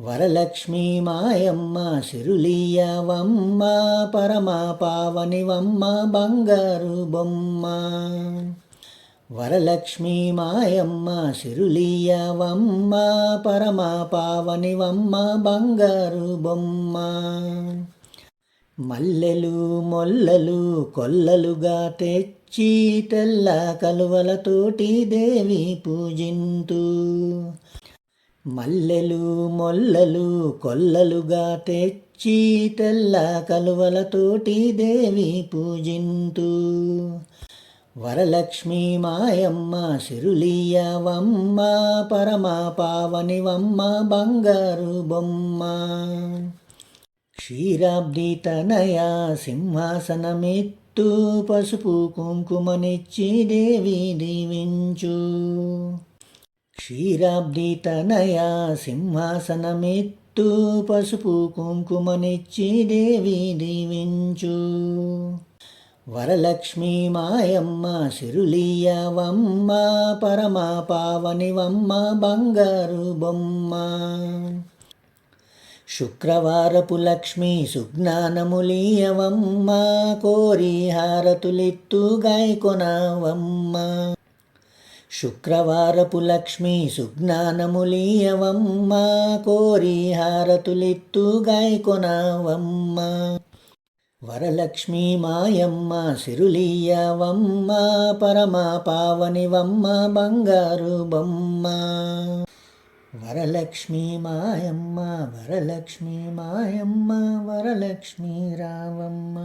వరలక్ష్మీ మాయమ్మ సిరులీయవమ్మ పరమా పావనివమ్మ బంగారు బొమ్మ. వరలక్ష్మీ మాయమ్మ సిరులీయవమ్మ పరమా పావనివమ్మ బంగారు బొమ్మ. మల్లెలు మొల్లలు కొల్లలుగా తెచ్చి తెల్ల కలువలతోటి దేవి పూజింతు. మల్లెలు మొల్లలు కొల్లలుగా తెచ్చి తెల్ల కలువలతోటి దేవి పూజింతు. వరలక్ష్మీ మాయమ్మ సిరులీయవమ్మ పరమా పావనివమ్మ బంగారు బొమ్మ. క్షీరాబ్ది తనయ సింహాసనమెత్తు పసుపు కుంకుమనిచ్చి దేవి దీవించు. క్షీరాబ్ది తనయ సింహాసనమెత్తు పసుపు కుంకుమనిచ్చి దేవి దీవించు. వరలక్ష్మీ మాయమ్మ సిరులీయవమ్మ పరమా పావనివమ్మ బంగారు బొమ్మ. శుక్రవారపు లక్ష్మీ సుజ్ఞానములీయవమ్మ కోరి హారతులిత్తు గాయకొనవమ్మ. శుక్రవారపు లక్ష్మీ సుజ్ఞానములీయవమ్మ కోరి హారతులిత్తు గాయకొనవమ్మ. వరలక్ష్మీ మాయమ్మ సిరులీయవమ్మ పరమా పావనివమ్మ బంగారు బొమ్మ. వరలక్ష్మీ మాయమ్మ వరలక్ష్మీ మాయమ్మ వరలక్ష్మీ రావమ్మ.